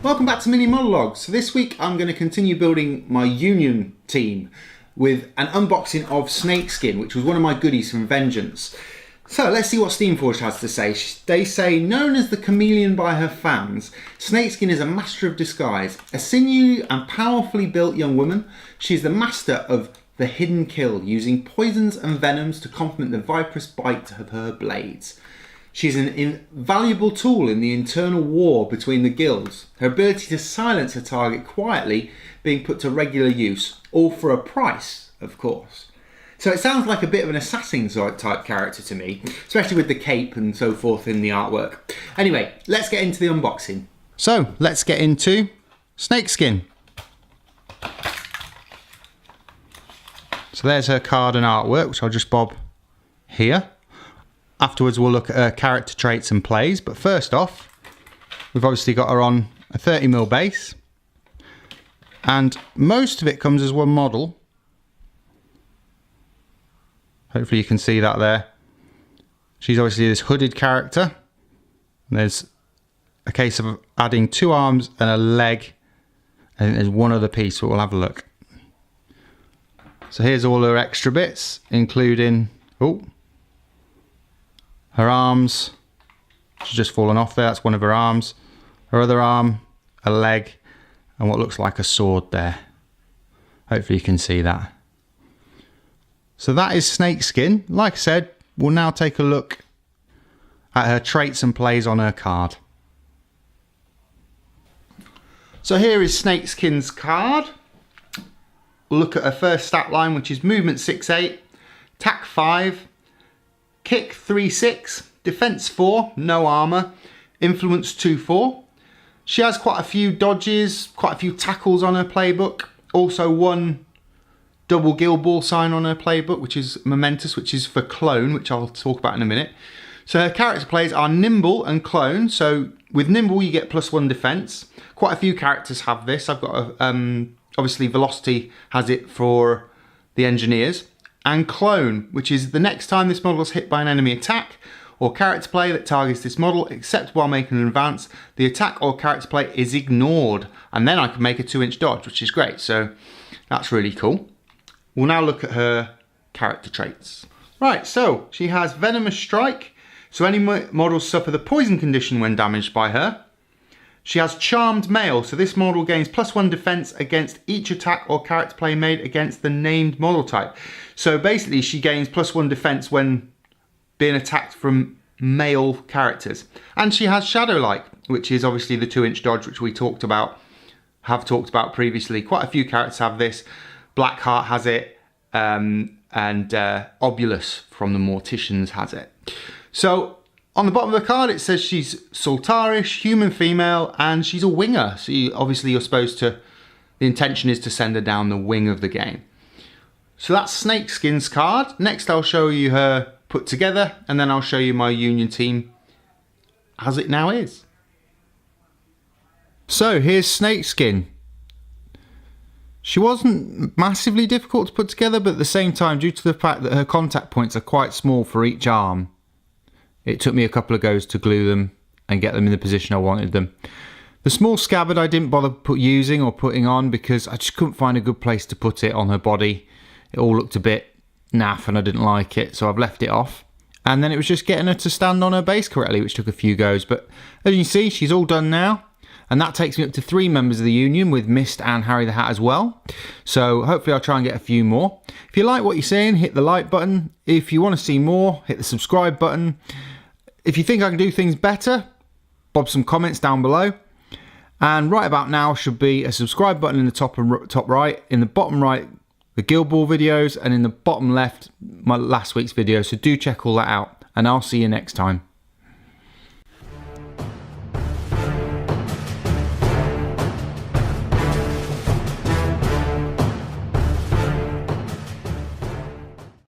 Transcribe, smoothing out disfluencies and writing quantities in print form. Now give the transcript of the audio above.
Welcome back to Mini-Modelog. So this week I'm going to continue building my Union team with an unboxing of Snakeskin, which was one of my goodies from Vengeance. So let's see what Steamforged has to say. They say, known as the chameleon by her fans, Snakeskin is a master of disguise. A sinewy and powerfully built young woman, she is the master of the hidden kill, using poisons and venoms to complement the viperous bite of her blades. She's an invaluable tool in the internal war between the guilds. Her ability to silence a target quietly being put to regular use, all for a price, of course. So it sounds like a bit of an assassin type character to me, especially with the cape and so forth in the artwork. Anyway, let's get into the unboxing. So let's get into Snakeskin. So there's her card and artwork, which I'll just bob here. Afterwards we'll look at her character traits and plays, but first off, we've obviously got her on a 30mm base, and most of it comes as one model. Hopefully you can see that there. She's obviously this hooded character. And there's a case of adding 2 arms and a leg, and there's one other piece, but we'll have a look. So here's all her extra bits, including her arms. She's just fallen off there, that's one of her arms. Her other arm, a leg, and what looks like a sword there. Hopefully you can see that. So that is Snakeskin. Like I said, we'll now take a look at her traits and plays on her card. So here is Snakeskin's card. We'll look at her first stat line, which is movement 6-8, attack 5, kick 3-6, defense 4, no armor, influence 2-4. She has quite a few dodges, quite a few tackles on her playbook. Also one double guild ball sign on her playbook, which is momentous, which is for clone, which I'll talk about in a minute. So her character plays are nimble and clone. So with nimble you get +1 defense. Quite a few characters have this. I've got a, obviously velocity has it for the engineers. And clone, which is the next time this model is hit by an enemy attack or character play that targets this model, except while making an advance, the attack or character play is ignored. And then I can make a 2-inch dodge, which is great. So that's really cool. We'll now look at her character traits. Right, so she has Venomous Strike. So any models suffer the poison condition when damaged by her. She has Charmed Mail, so this model gains +1 defense against each attack or character play made against the named model type. So basically she gains +1 defense when being attacked from male characters. And she has Shadow Light, which is obviously the 2-inch dodge, which we have talked about previously. Quite a few characters have this. Blackheart has it, and Obulus from the Morticians has it. So on the bottom of the card it says she's Sultarish, human female, and she's a winger. So obviously you're supposed to, the intention is to send her down the wing of the game. So that's Snakeskin's card. Next I'll show you her put together, and then I'll show you my Union team as it now is. So here's Snakeskin. She wasn't massively difficult to put together, but at the same time, due to the fact that her contact points are quite small for each arm, it took me a couple of goes to glue them and get them in the position I wanted them. The small scabbard I didn't bother using or putting on because I just couldn't find a good place to put it on her body. It all looked a bit naff and I didn't like it, so I've left it off. And then it was just getting her to stand on her base correctly, which took a few goes. But as you can see, she's all done now. And that takes me up to 3 members of the Union, with Mist and Harry the Hat as well. So hopefully I'll try and get a few more. If you like what you're seeing, hit the like button. If you want to see more, hit the subscribe button. If you think I can do things better, bob some comments down below. And right about now should be a subscribe button in the top right. In the bottom right, the Guild Ball videos, and in the bottom left, my last week's video. So do check all that out, and I'll see you next time.